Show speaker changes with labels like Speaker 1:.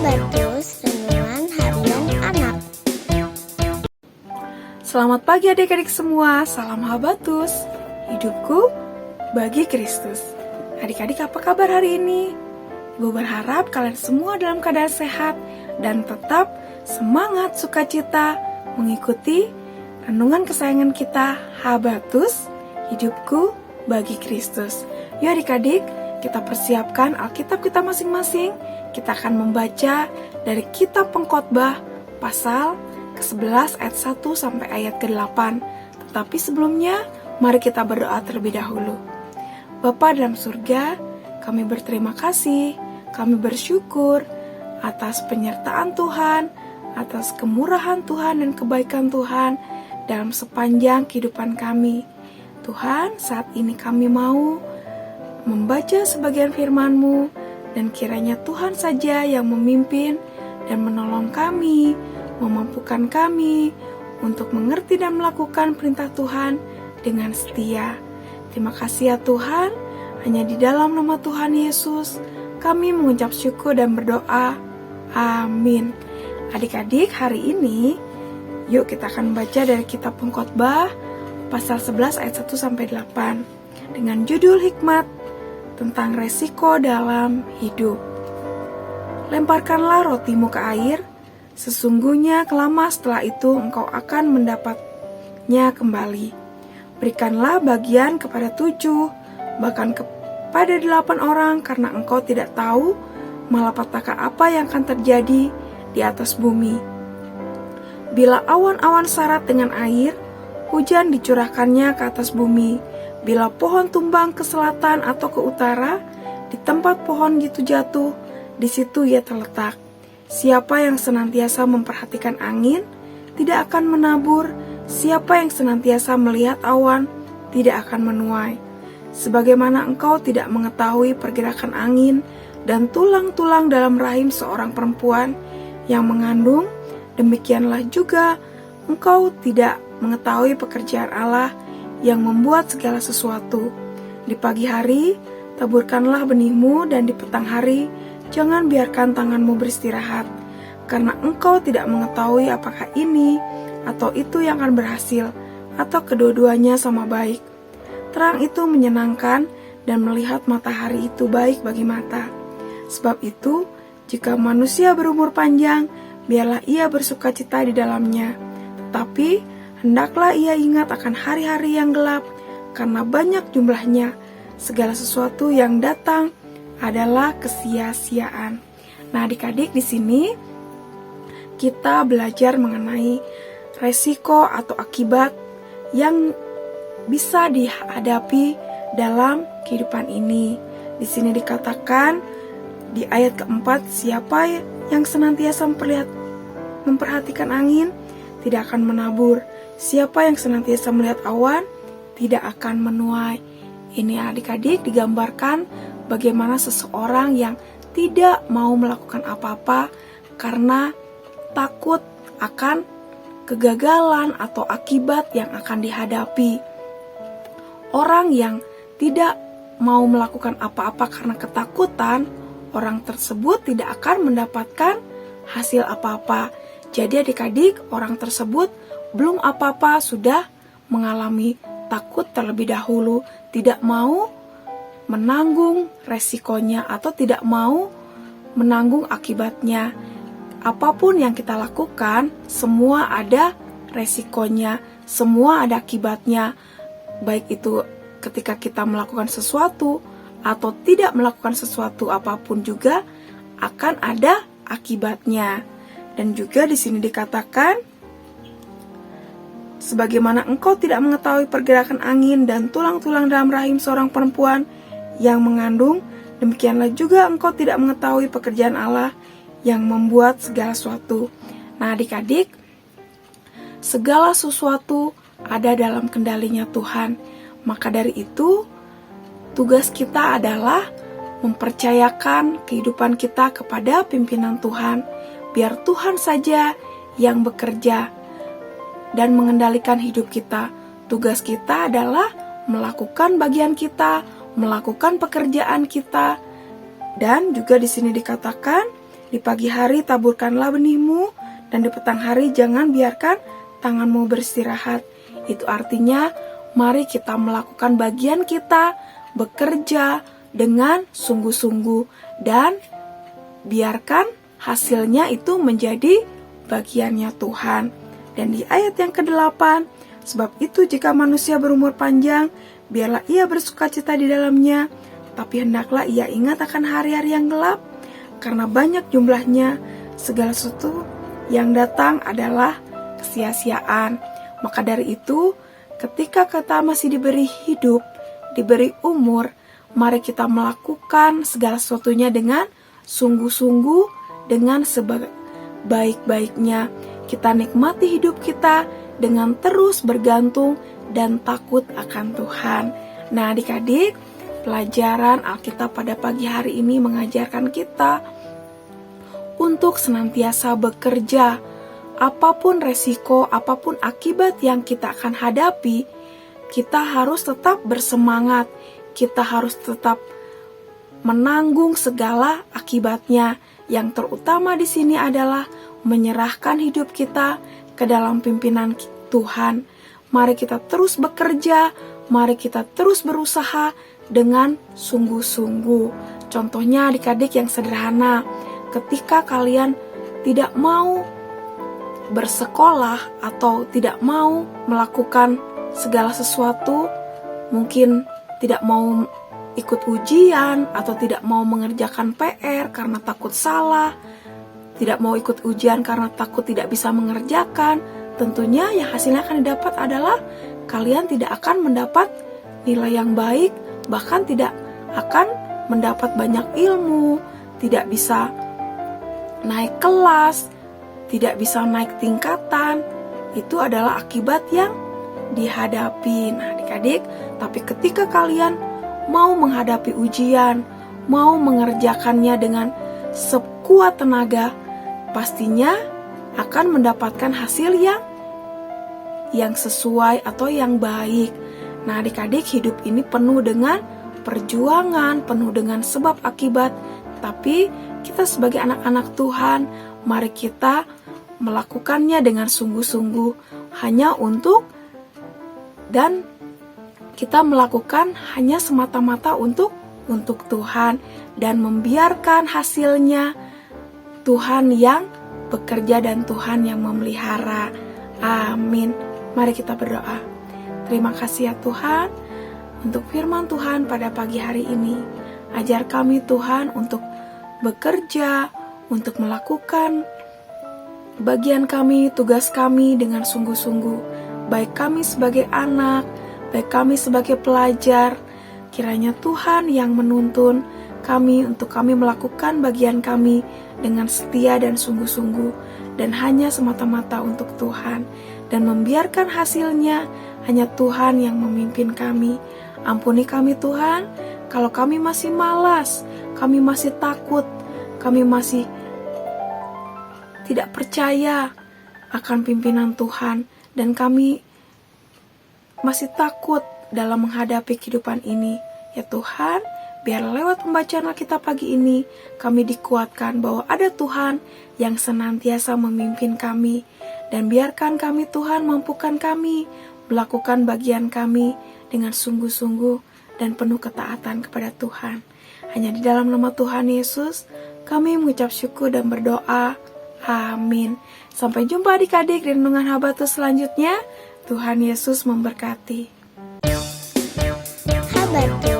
Speaker 1: Habatus Renungan Harian Anak.
Speaker 2: Selamat pagi adik-adik semua, salam Habatus. Hidupku bagi Kristus. Adik-adik apa kabar hari ini? Ibu berharap kalian semua dalam keadaan sehat dan tetap semangat sukacita mengikuti renungan kesayangan kita Habatus, hidupku bagi Kristus. Yuk adik-adik, kita persiapkan Alkitab kita masing-masing. Kita akan membaca dari kitab Pengkhotbah pasal ke-11 ayat 1 sampai ayat ke-8. Tetapi sebelumnya, mari kita berdoa terlebih dahulu. Bapa dalam surga, kami berterima kasih, kami bersyukur atas penyertaan Tuhan, atas kemurahan Tuhan dan kebaikan Tuhan dalam sepanjang kehidupan kami. Tuhan, saat ini kami mau membaca sebagian firman-Mu, dan kiranya Tuhan saja yang memimpin dan menolong kami, memampukan kami untuk mengerti dan melakukan perintah Tuhan dengan setia. Terima kasih ya Tuhan, hanya di dalam nama Tuhan Yesus kami mengucap syukur dan berdoa. Amin. Adik-adik, hari ini yuk kita akan baca dari kitab Pengkhotbah pasal 11 ayat 1 sampai 8 dengan judul hikmat tentang resiko dalam hidup. Lemparkanlah rotimu ke air, sesungguhnya kelama setelah itu engkau akan mendapatnya kembali. Berikanlah bagian kepada 7, bahkan kepada 8 orang, karena engkau tidak tahu malapetaka apa yang akan terjadi di atas bumi. Bila awan-awan syarat dengan air, hujan dicurahkannya ke atas bumi. Bila pohon tumbang ke selatan atau ke utara, di tempat pohon itu jatuh, di situ ia terletak. Siapa yang senantiasa memperhatikan angin, tidak akan menabur. Siapa yang senantiasa melihat awan, tidak akan menuai. Sebagaimana engkau tidak mengetahui pergerakan angin dan tulang-tulang dalam rahim seorang perempuan yang mengandung, demikianlah juga engkau tidak mengetahui pekerjaan Allah yang membuat segala sesuatu. Di pagi hari, taburkanlah benihmu, dan di petang hari, jangan biarkan tanganmu beristirahat, karena engkau tidak mengetahui apakah ini atau itu yang akan berhasil, atau kedua-duanya sama baik. Terang itu menyenangkan, dan melihat matahari itu baik bagi mata. Sebab itu, jika manusia berumur panjang, biarlah ia bersukacita di dalamnya. Tetapi hendaklah ia ingat akan hari-hari yang gelap, karena banyak jumlahnya. Segala sesuatu yang datang adalah kesia-siaan. Nah, adik-adik, di sini kita belajar mengenai resiko atau akibat yang bisa dihadapi dalam kehidupan ini. Di sini dikatakan di ayat keempat, siapa yang senantiasa memperhatikan angin tidak akan menabur. Siapa yang senantiasa melihat awan tidak akan menuai. Ini adik-adik digambarkan bagaimana seseorang yang tidak mau melakukan apa-apa karena takut akan kegagalan atau akibat yang akan dihadapi. Orang yang tidak mau melakukan apa-apa karena ketakutan, orang tersebut tidak akan mendapatkan hasil apa-apa. Jadi adik-adik, orang tersebut belum apa-apa sudah mengalami takut terlebih dahulu, tidak mau menanggung resikonya atau tidak mau menanggung akibatnya. Apapun yang kita lakukan, semua ada resikonya, semua ada akibatnya. Baik itu ketika kita melakukan sesuatu atau tidak melakukan sesuatu apapun juga akan ada akibatnya. Dan juga di sini dikatakan, sebagaimana engkau tidak mengetahui pergerakan angin dan tulang-tulang dalam rahim seorang perempuan yang mengandung, demikianlah juga engkau tidak mengetahui pekerjaan Allah yang membuat segala sesuatu. Nah adik-adik, segala sesuatu ada dalam kendalinya Tuhan. Maka dari itu, tugas kita adalah mempercayakan kehidupan kita kepada pimpinan Tuhan. Biar Tuhan saja yang bekerja dan mengendalikan hidup kita. Tugas kita adalah melakukan bagian kita, melakukan pekerjaan kita. Dan juga di sini dikatakan, Di pagi hari taburkanlah benihmu, dan di petang hari jangan biarkan tanganmu beristirahat. Itu artinya mari kita melakukan bagian kita, bekerja dengan sungguh-sungguh, dan biarkan hasilnya itu menjadi bagiannya Tuhan. Dan di ayat yang ke-8, sebab itu jika manusia berumur panjang, biarlah ia bersukacita di dalamnya, tapi hendaklah ia ingat akan hari-hari yang gelap, karena banyak jumlahnya, segala sesuatu yang datang adalah kesia-siaan. Maka dari itu, ketika kita masih diberi hidup, diberi umur, mari kita melakukan segala sesuatunya dengan sungguh-sungguh, dengan sebaik-baiknya. Kita nikmati hidup kita dengan terus bergantung dan takut akan Tuhan. Nah, adik-adik, pelajaran Alkitab pada pagi hari ini mengajarkan kita untuk senantiasa bekerja. Apapun resiko, apapun akibat yang kita akan hadapi, kita harus tetap bersemangat. Kita harus tetap menanggung segala akibatnya. Yang terutama di sini adalah menyerahkan hidup kita ke dalam pimpinan Tuhan. Mari kita terus bekerja, mari kita terus berusaha dengan sungguh-sungguh. Contohnya adik-adik yang sederhana, ketika kalian tidak mau bersekolah atau tidak mau melakukan segala sesuatu, mungkin tidak mau ikut ujian atau tidak mau mengerjakan PR karena takut salah, tidak mau ikut ujian karena takut tidak bisa mengerjakan, tentunya yang hasilnya akan didapat adalah kalian tidak akan mendapat nilai yang baik, bahkan tidak akan mendapat banyak ilmu, tidak bisa naik kelas, tidak bisa naik tingkatan. Itu adalah akibat yang dihadapi. Nah, adik-adik, tapi ketika kalian mau menghadapi ujian, mau mengerjakannya dengan sekuat tenaga, pastinya akan mendapatkan hasil yang sesuai atau yang baik. Nah, adik-adik, hidup ini penuh dengan perjuangan, penuh dengan sebab akibat. Tapi kita sebagai anak-anak Tuhan, mari kita melakukannya dengan sungguh-sungguh hanya untuk, dan kita melakukan hanya semata-mata untuk Tuhan, dan membiarkan hasilnya Tuhan yang bekerja dan Tuhan yang memelihara. Amin. Mari kita berdoa. Terima kasih ya Tuhan untuk firman Tuhan pada pagi hari ini. Ajar kami Tuhan untuk bekerja, untuk melakukan bagian kami, tugas kami dengan sungguh-sungguh. Baik kami sebagai anak, baik kami sebagai pelajar, kiranya Tuhan yang menuntun kami untuk kami melakukan bagian kami dengan setia dan sungguh-sungguh, dan hanya semata-mata untuk Tuhan, dan membiarkan hasilnya hanya Tuhan yang memimpin kami. Ampuni kami Tuhan, kalau kami masih malas, kami masih takut, kami masih tidak percaya akan pimpinan Tuhan, dan kami masih takut dalam menghadapi kehidupan ini. Ya Tuhan, biar lewat pembacaan Alkitab pagi ini, kami dikuatkan bahwa ada Tuhan yang senantiasa memimpin kami. Dan biarkan kami Tuhan mampukan kami melakukan bagian kami dengan sungguh-sungguh dan penuh ketaatan kepada Tuhan. Hanya di dalam nama Tuhan Yesus, kami mengucap syukur dan berdoa. Amin. Sampai jumpa adik-adik di renungan Habatus selanjutnya. Tuhan Yesus memberkati.
Speaker 1: Habatus